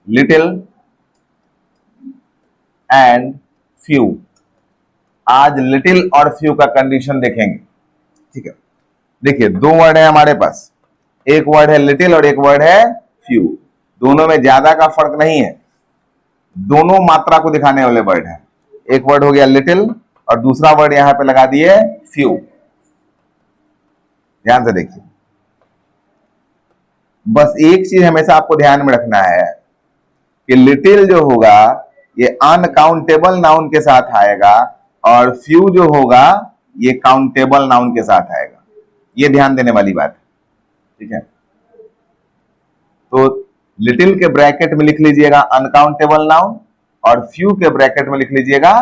Little and few. आज little और few का कंडीशन देखेंगे, ठीक है। देखिए दो वर्ड है हमारे पास, एक वर्ड है लिटिल और एक वर्ड है फ्यू। दोनों में ज्यादा का फर्क नहीं है, दोनों मात्रा को दिखाने वाले वर्ड है। एक वर्ड हो गया लिटिल और दूसरा वर्ड यहां पे लगा दिए फ्यू। ध्यान से देखिए, बस एक चीज हमेशा आपको ध्यान में रखना है कि लिटिल जो होगा ये अनकाउंटेबल नाउन के साथ आएगा और फ्यू जो होगा ये काउंटेबल नाउन के साथ आएगा। ये ध्यान देने वाली बात है, ठीक है। तो लिटिल के ब्रैकेट में लिख लीजिएगा अनकाउंटेबल नाउन और फ्यू के ब्रैकेट में लिख लीजिएगा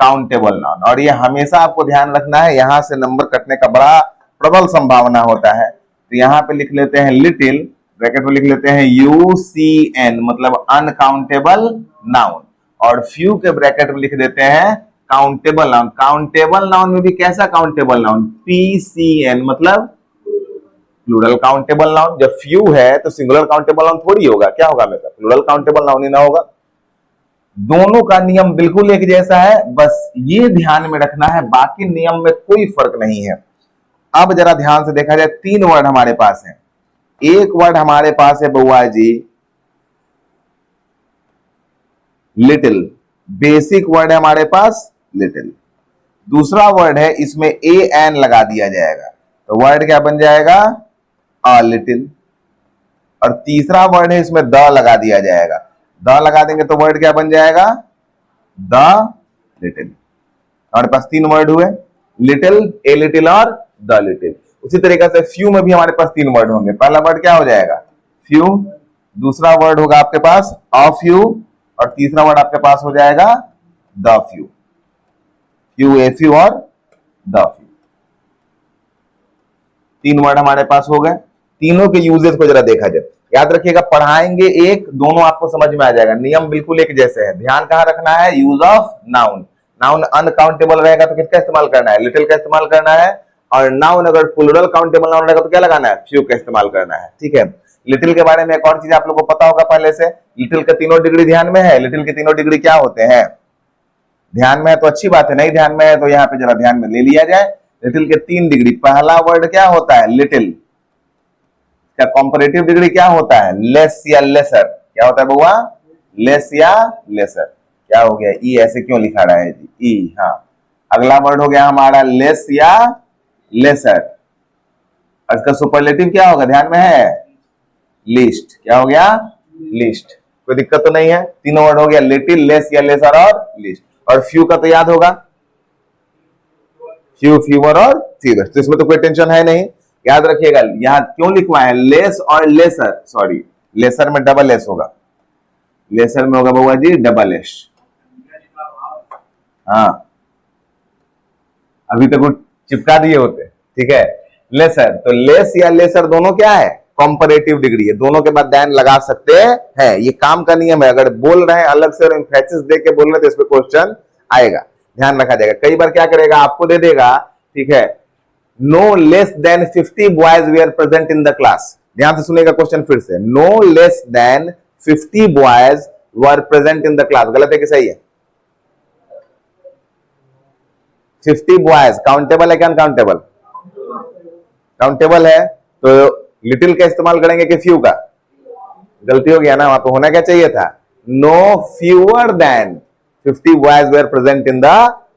काउंटेबल नाउन। और ये हमेशा आपको ध्यान रखना है, यहां से नंबर कटने का बड़ा प्रबल संभावना होता है। तो यहां पे लिख लेते हैं लिटिल, ब्रैकेट में लिख लेते हैं UCN मतलब अनकाउंटेबल नाउन, और फ्यू के ब्रैकेट में लिख देते हैं काउंटेबल नाउन। काउंटेबल नाउन में भी कैसा काउंटेबल नाउन? PCN मतलब प्लूरल काउंटेबल नाउन। जब फ्यू है तो सिंगुलर काउंटेबल नाउन थोड़ी होगा, क्या होगा हमेशा प्लूरल काउंटेबल नाउन ही ना होगा। दोनों का नियम बिल्कुल एक जैसा है, बस ये ध्यान में रखना है, बाकी नियम में कोई फर्क नहीं है। अब जरा ध्यान से देखा जाए, तीन वर्ड हमारे पास हैं। एक वर्ड हमारे पास है बउआ जी लिटिल, बेसिक वर्ड है हमारे पास लिटिल। दूसरा वर्ड है इसमें AN लगा दिया जाएगा, तो वर्ड क्या बन जाएगा? A little. और तीसरा वर्ड है इसमें द लगा दिया जाएगा, द लगा देंगे तो वर्ड क्या बन जाएगा? The little. हमारे पास तीन वर्ड हुए, लिटिल, ए लिटिल और द लिटिल। उसी तरीके से फ्यू में भी हमारे पास तीन वर्ड होंगे। पहला वर्ड क्या हो जाएगा? फ्यू। दूसरा वर्ड होगा आपके पास अ फ्यू और तीसरा वर्ड आपके पास हो जाएगा the few. Few, a few और द फ्यू। तीन वर्ड हमारे पास हो गए। तीनों के यूजेस को जरा देखा जाए, याद रखिएगा, पढ़ाएंगे एक, दोनों आपको समझ में आ जाएगा। नियम बिल्कुल एक जैसे है। ध्यान कहां रखना है? Use of noun. Noun uncountable रहेगा तो किसका इस्तेमाल करना है? लिटिल का इस्तेमाल करना है। और नाउन अगर प्लूरल काउंटेबल नाउन रहेगा तो क्या लगाना है? फ्यू का इस्तेमाल करना है, ठीक है। लिटिल के बारे में एक और चीज आप लोग को पता होगा पहले से, लिटिल के तीनों डिग्री ध्यान में है। लिटिल के तीनों डिग्री क्या होते हैं? ध्यान में है तो अच्छी बात है, नहीं ध्यान में है तो यहाँ पे जरा ध्यान में ले लिया जाए। लिटिल के तीन डिग्री, पहला वर्ड क्या होता है? लिटिल। का कंपैरेटिव डिग्री क्या होता है? लेस या लेसर। क्या होता है बउआ? लेस या लेसर। क्या हो गया? ई ऐसे क्यों लिखा रहा है जी? ई, हाँ। अगला वर्ड हो गया हमारा लेस या लेसर। इसका सुपरलेटिव क्या होगा? ध्यान में है? लीस्ट। क्या हो गया? लीस्ट। कोई दिक्कत तो नहीं है? तीनों वर्ड हो गया, लिटिल, लेस या लेसर और लीस्ट। और फ्यू का तो याद होगा, फ्यू, फ्यूअर और फीवेस्ट। तो इसमें तो कोई टेंशन है नहीं, याद रखिएगा। यहां क्यों लिखवा है? लेस और लेसर, सॉरी, लेसर में डबल एस होगा, लेसर में होगा बउआ जी डबल एस। हाँ, अभी तक वो चिपका दिए होते, ठीक है। लेसर, तो लेस या लेसर दोनों क्या है? कंपैरेटिव डिग्री है। दोनों के बाद दैन लगा सकते हैं, ये काम का नियम है। अगर बोल रहे हैं अलग से और एम्फेसिस दे के बोल रहे हैं तो इस पे क्वेश्चन आएगा, ध्यान रखा जाएगा। कई बार क्या करेगा, आपको दे देगा, ठीक है, no less than 50 boys were present in the class. ध्यान से सुनेगा क्वेश्चन फिर से, no less than 50 boys were present in the class. गलत है कि सही है? 50 बॉयज काउंटेबल है क्या अनकाउंटेबल? काउंटेबल है, तो लिटिल का इस्तेमाल करेंगे कि फ्यू का? गलती हो गया ना, वहां पे होना क्या चाहिए था? No fewer than 50 boys were present in the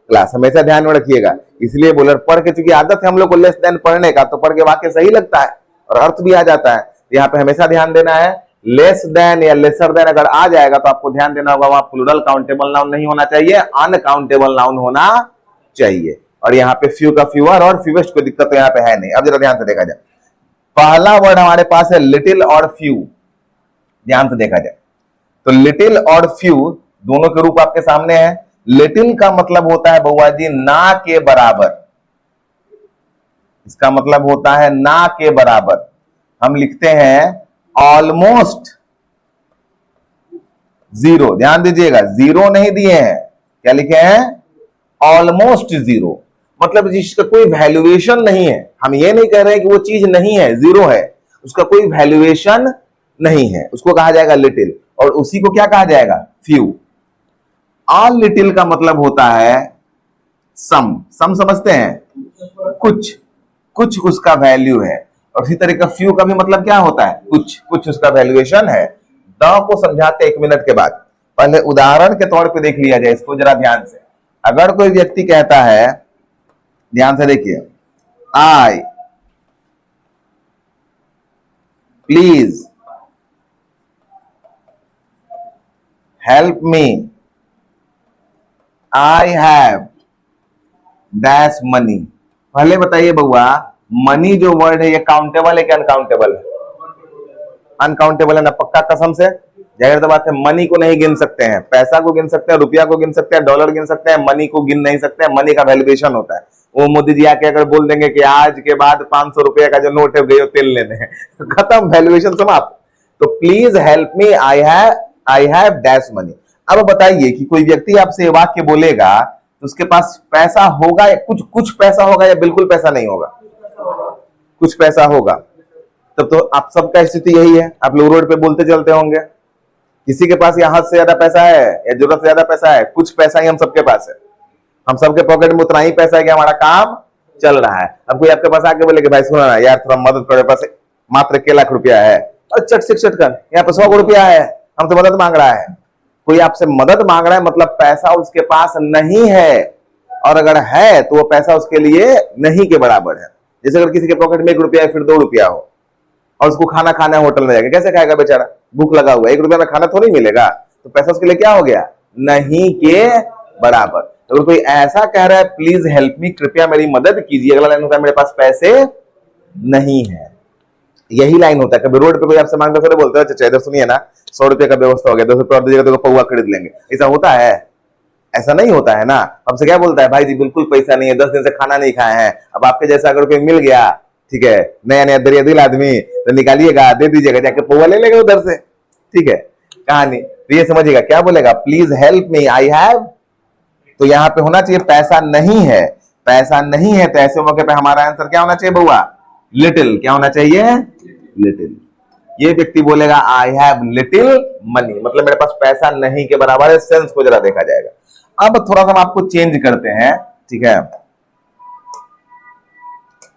class. हमेशा ध्यान में रखिएगा। इसलिए बोलर पढ़ के, चूंकि आदत है हम लोग को लेस देन पढ़ने का, तो पढ़ के वाक्य सही लगता है और अर्थ भी आ जाता है। यहाँ पे हमेशा ध्यान देना है, लेस देन या लेसर देन अगर आ जाएगा तो आपको ध्यान देना होगा वहां प्लूरल काउंटेबल नाउन नहीं होना चाहिए, अनकाउंटेबल नाउन होना चाहिए। और यहाँ पे फ्यू का फ्यूअर और फ्यूवेस्ट कोई दिक्कत तो यहाँ पे है नहीं। अब जरा ध्यान से देखा जाए, पहला वर्ड हमारे पास है लिटिल और फ्यू। ध्यान से देखा जाए तो लिटिल और फ्यू दोनों के रूप आपके सामने है। लिटिल का मतलब होता है बउआ जी ना के बराबर, इसका मतलब होता है ना के बराबर। हम लिखते हैं ऑलमोस्ट जीरो। ध्यान दीजिएगा, जीरो नहीं दिए हैं, क्या लिखे हैं? Almost zero. मतलब जिसका कोई वैल्यूएशन नहीं है। हम ये नहीं कह रहे कि वो चीज नहीं है, जीरो है, उसका कोई वैल्यूएशन नहीं है, उसको कहा जाएगा लिटिल। और उसी को क्या कहा जाएगा? फ्यू। ऑल लिटिल का मतलब होता है सम। सम समझते हैं? कुछ, कुछ उसका वैल्यू है। और इसी तरह का फ्यू का भी मतलब क्या होता है? कुछ, कुछ उसका वैल्यूएशन है। द को समझाते 1 मिनट के बाद। पहले उदाहरण के तौर पे देख लिया जाए इसको जरा ध्यान से। अगर कोई व्यक्ति कहता है, ध्यान से देखिए, I please help me, I have dash money. पहले बताइए बउआ, मनी जो वर्ड है ये काउंटेबल है कि अनकाउंटेबल है? अनकाउंटेबल है ना, पक्का कसम से? जाहिर सी बात है, मनी को नहीं गिन सकते हैं। पैसा को गिन सकते हैं, रुपया को गिन सकते हैं, डॉलर गिन सकते हैं, मनी को गिन नहीं सकते हैं। मनी का वैल्यूएशन होता है। वो मोदी जी आके अगर बोल देंगे कि आज के बाद 500 रुपए का जो नोट है गयो तेल लेने हैं, खत्म, वैल्यूएशन समाप्त। तो please help me, I have dash money. अब बताइए कि कोई व्यक्ति आपसे वाक्य बोलेगा तो उसके पास पैसा होगा या कुछ पैसा होगा या बिल्कुल पैसा नहीं होगा? कुछ पैसा होगा। तब तो आप सबका स्थिति यही है, आप लोग रोड पे बोलते चलते होंगे, किसी के पास यहाँ से ज्यादा पैसा है या जरूरत से ज्यादा पैसा है? कुछ पैसा ही हम सबके पास है। हम सबके पॉकेट में उतना ही पैसा है कि हमारा काम चल रहा है। अब कोई आपके पास आके बोले कि भाई सुना ना यार, थोड़ा मदद करो, पास मात्र 1 लाख रुपया है, और चट से चट कर यहाँ पे 100 रुपया है, हमसे मदद मांग रहा है। कोई आपसे मदद मांग रहा है मतलब पैसा उसके पास नहीं है, और अगर है तो वो पैसा उसके लिए नहीं के बराबर है। जैसे अगर किसी के पॉकेट में 1 रुपया है, फिर 2 रुपया हो, और उसको खाना खाना है होटल में जाके, कैसे खाएगा बेचारा? भूख लगा हुआ है, 1 रुपया में खाना थोड़ी मिलेगा, तो पैसा उसके लिए क्या हो गया? नहीं के बराबर। तो अगर कोई ऐसा कह रहा है प्लीज हेल्प मी, कृपया मेरी मदद कीजिए, अगला लाइन होता है मेरे पास पैसे नहीं है। यही लाइन होता है। कभी रोड पे कोई आपसे मांगता है, बोलते हैं चाचा इधर सुनिए ना, 100 रुपये का व्यवस्था हो गया, 10 रुपये और दीजिएगा तो पौवा खरीद लेंगे। ऐसा होता है? ऐसा नहीं होता है ना। हमसे क्या बोलता है, भाई जी बिल्कुल पैसा नहीं है, 10 दिन से खाना नहीं खाए हैं। अब आपके जैसा अगर कोई मिल गया, ठीक है, नया नया दरिया दिल आदमी, तो निकालिएगा, दे दीजिएगा, जाके पौवा ले लेगा उधर से। ठीक है कहानी। तो ये समझिएगा, क्या बोलेगा? Please help me, I have, तो यहाँ पे होना चाहिए पैसा नहीं है। पैसा नहीं है तो ऐसे मौके पे हमारा आंसर क्या होना चाहिए बउआ? लिटिल। क्या होना चाहिए? लिटिल। ये व्यक्ति बोलेगा आई हैव लिटिल मनी, मतलब मेरे पास पैसा नहीं के बराबर है। सेंस को जरा देखा जाएगा। अब थोड़ा सा हम आपको चेंज करते हैं, ठीक है।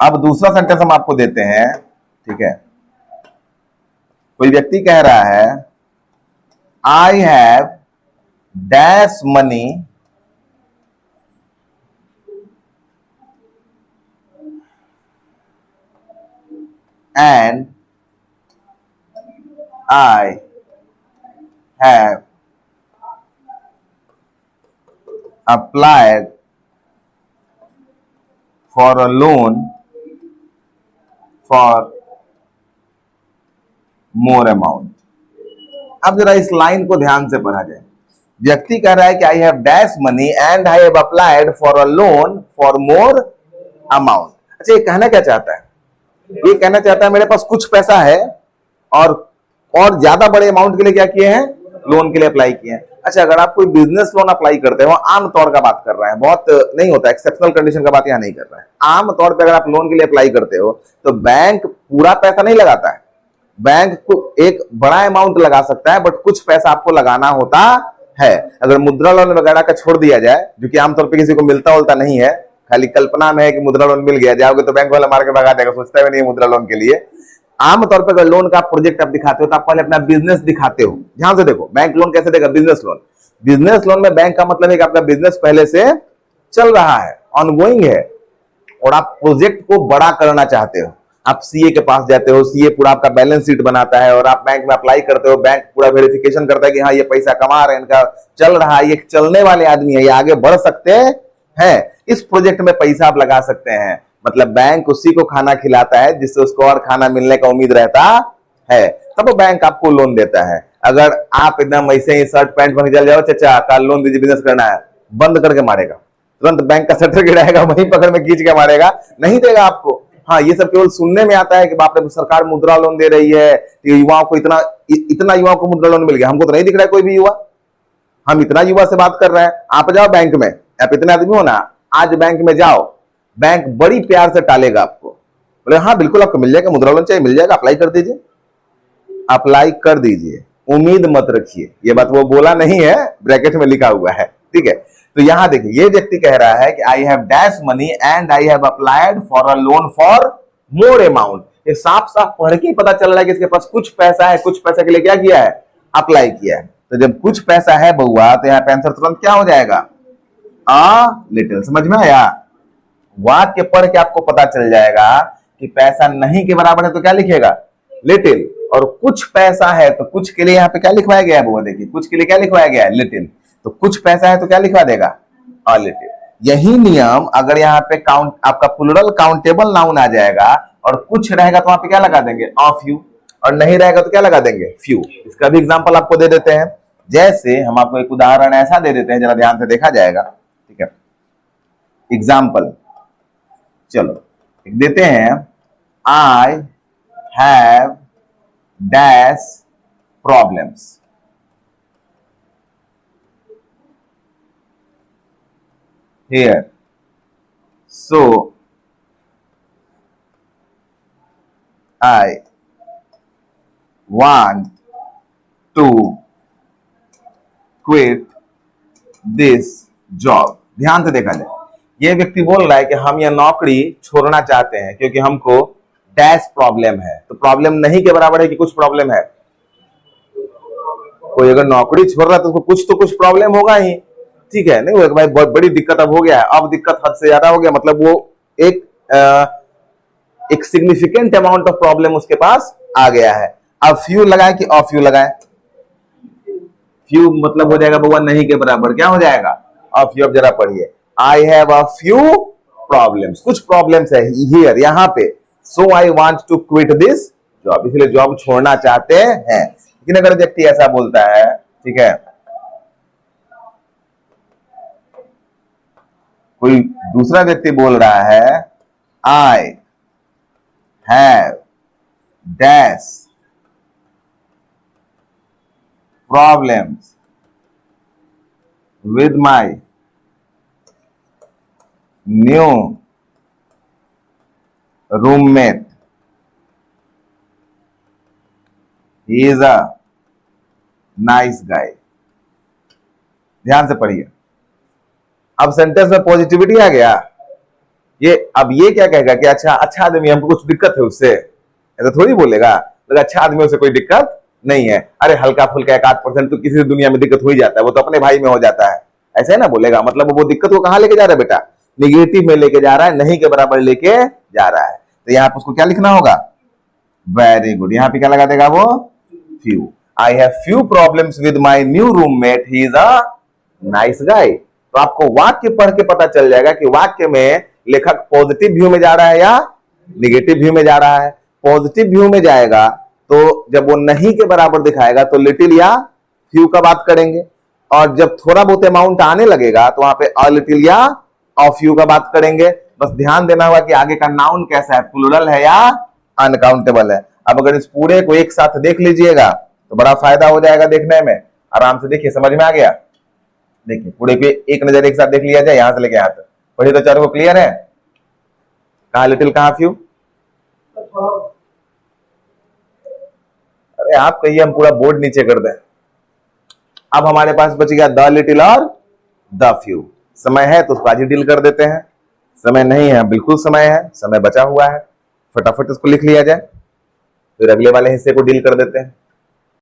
अब दूसरा सेंटेंस हम आपको देते हैं, ठीक है। कोई व्यक्ति कह रहा है आई have dash money and I have applied for a loan for more amount। अब जरा इस लाइन को ध्यान से पढ़ा जाए। व्यक्ति कह रहा है कि आई have dash money and I have applied for a loan for more amount. अच्छा, ये कहना क्या चाहता है? ये कहना चाहता है मेरे पास कुछ पैसा है और ज्यादा बड़े अमाउंट के लिए क्या किए हैं? लोन के लिए अप्लाई किए हैं। अच्छा, अगर आप कोई बिजनेस लोन अप्लाई करते हो, आम तौर का बात कर रहा है, बहुत नहीं होता, एक्सेप्शनल कंडीशन का बात यहां नहीं कर रहा है। आम तौर पे अगर आप लोन के लिए अप्लाई करते हो तो बैंक पूरा पैसा नहीं लगाता है। बैंक को एक बड़ा अमाउंट लगा सकता है, बट कुछ पैसा आपको लगाना होता है। अगर मुद्रा लोन वगैरह का छोड़ दिया जाए, जो कि आमतौर पर किसी को मिलता उलता नहीं है, खाली कल्पना में है कि मुद्रा लोन मिल गया, जाओगे तो बैंक वाला मार के भगा देगा, सोचता भी नहीं है मुद्रा लोन के लिए। आमतौर पर अगर लोन का प्रोजेक्ट आप दिखाते हो तो आप पहले अपना बिजनेस दिखाते हो। ध्यान से देखो, बैंक लोन कैसे देगा? Business loan. बिजनेस लोन में बैंक का मतलब है कि आपका बिजनेस पहले से चल रहा है, ऑनगोइंग है, और आप प्रोजेक्ट को बड़ा करना चाहते हो। आप सीए के पास जाते हो, सीए पूरा आपका बैलेंस शीट बनाता है, और आप बैंक में अप्लाई करते हो। बैंक पूरा वेरिफिकेशन करता है कि हाँ ये पैसा कमा रहे हैं, इनका चल रहा है, ये चलने वाले आदमी है, ये आगे बढ़ सकते हैं, इस प्रोजेक्ट में पैसा आप लगा सकते हैं। मतलब बैंक उसी को खाना खिलाता है जिससे उसको और खाना मिलने का उम्मीद रहता है, तब वो बैंक आपको लोन देता है। अगर आप एकदम ऐसे ही शर्ट पैंट पहन चल जाओ, चाचा कल लोन दीजिए, बिजनेस करना है, बंद करके मारेगा, तुरंत बैंक का शटर गिराएगा, वहीं पकड़ में खींच के मारेगा, नहीं देगा आपको। हाँ, ये सब केवल सुनने में आता है कि बाप रे सरकार मुद्रा लोन दे रही है, युवाओं को इतना युवाओं को मुद्रा लोन मिल गया। हमको तो नहीं दिख रहा है कोई भी युवा, हम इतना युवा से बात कर रहे हैं। आप जाओ बैंक में, आप इतने आदमी हो ना, आज बैंक में जाओ, बैंक बड़ी प्यार से टालेगा आपको, बोले हाँ बिल्कुल आपको मिल जाएगा मुद्रा लोन, चाहिए मिल जाएगा, अप्लाई कर दीजिए, अप्लाई कर दीजिए। उम्मीद मत रखिए। ये बात वो बोला नहीं है, ब्रैकेट में लिखा हुआ है, ठीक है। तो यहां देखिए ये व्यक्ति कह रहा है कि आई have dash money and I have applied for a loan for more amount. ये साफ साफ पढ़ के ही पता चल रहा है कि इसके पास कुछ पैसा है, कुछ पैसा के लिए क्या किया है, अप्लाई किया है। तो जब कुछ पैसा है बउआ, तो यहाँ पे आंसर तुरंत क्या हो जाएगा, आ लिटिल। समझ में आया? वाक्य पढ़ के आपको पता चल जाएगा कि पैसा नहीं के बराबर है तो क्या लिखेगा, लिटिल। और कुछ पैसा है तो कुछ के लिए यहाँ पे क्या लिखवाया गया है बउआ, देखिए कुछ के लिए क्या लिखवाया गया है, लिटिल। तो कुछ पैसा है तो क्या लिखवा देगा, अ लिटिल। यही नियम अगर यहाँ पे काउंट आपका प्लूरल काउंटेबल नाउन आ जाएगा और कुछ रहेगा तो वहां पे क्या लगा देंगे, अ फ्यू, और नहीं रहेगा तो क्या लगा देंगे, फ्यू। इसका भी एग्जांपल आपको दे देते हैं। जैसे हम आपको एक उदाहरण ऐसा दे देते हैं, जरा ध्यान से देखा जाएगा, ठीक है। एग्जाम्पल चलो देते हैं, आई have dash problems. Here, so I want to quit this job। ध्यान से देखा जाए, ये व्यक्ति बोल रहा है कि हम यह नौकरी छोड़ना चाहते हैं क्योंकि हमको डैश प्रॉब्लम है। तो प्रॉब्लम नहीं के बराबर है कि कुछ प्रॉब्लम है। कोई अगर नौकरी छोड़ रहा है तो उसको कुछ तो कुछ प्रॉब्लम होगा ही, ठीक है। नहीं भाई बहुत बड़ी दिक्कत अब हो गया है, अब दिक्कत हद से ज्यादा हो गया, मतलब वो एक सिग्निफिकेंट अमाउंट ऑफ प्रॉब्लम उसके पास आ गया है। अब फ्यू लगाए कि ऑफ फ्यू लगाए, फ्यू मतलब हो जाएगा बउआ नहीं के बराबर, क्या हो जाएगा, ऑफ फ्यू। अब जरा पढ़िए, I have a few problems, कुछ प्रॉब्लम्स है हियर यहाँ पे। So I want to quit this job, इसलिए जॉब छोड़ना चाहते हैं। लेकिन अगर व्यक्ति ऐसा बोलता है, ठीक है, कोई दूसरा व्यक्ति बोल रहा है, आई have dash problems with my new roommate, he is a nice guy. ध्यान से पढ़िए, अब सेंटेंस में पॉजिटिविटी आ गया। अब ये क्या कहेगा कि अच्छा आदमी, हमको कुछ दिक्कत है उससे, ऐसा थोड़ी बोलेगा। तो अच्छा आदमी उससे कोई दिक्कत नहीं है, अरे हल्का फुल्का 1-8% तो किसी दुनिया में दिक्कत हो ही जाता है, वो तो अपने भाई में हो जाता है, ऐसे है ना बोलेगा। मतलब वो दिक्कत को कहां लेके जा रहा है बेटा, निगेटिव में लेके जा रहा है, नहीं के बराबर लेके जा रहा है। तो यहाँ पे उसको क्या लिखना होगा, वेरी गुड। यहाँ पे क्या लगा देगा वो, few. I have few problems with my new roommate, he is a nice guy. तो आपको वाक्य पढ़ के पता चल जाएगा कि वाक्य में लेखक पॉजिटिव व्यू में जा रहा है या निगेटिव व्यू में जा रहा है। पॉजिटिव व्यू में जाएगा तो जब वो नहीं के बराबर दिखाएगा तो लिटिल या फ्यू का बात करेंगे, और जब थोड़ा बहुत अमाउंट आने लगेगा तो वहां पे अ लिटिल या अ फ्यू का बात करेंगे। बस ध्यान देना होगा कि आगे का नाउन कैसा है, प्लूरल है या अनकाउंटेबल है। अब अगर इस पूरे को एक साथ देख लीजिएगा तो बड़ा फायदा हो जाएगा देखने में। आराम से देखिए, समझ में आ गया। देखिए पूरे पे एक नजर एक साथ देख लिया जाए, यहां से लेके यहां तक पढ़िए तो चारों को क्लियर है। कहां लिटिल कहां फ्यू, अरे आप कहिए हम पूरा बोर्ड नीचे कर दें। अब हमारे पास बच गया द लिटिल और द फ्यू। समय है तो उसको आज ही डील कर देते हैं, समय नहीं है बिल्कुल समय है, समय बचा हुआ है, फटाफट इसको लिख लिया जाए, फिर अगले वाले हिस्से को डील कर देते हैं।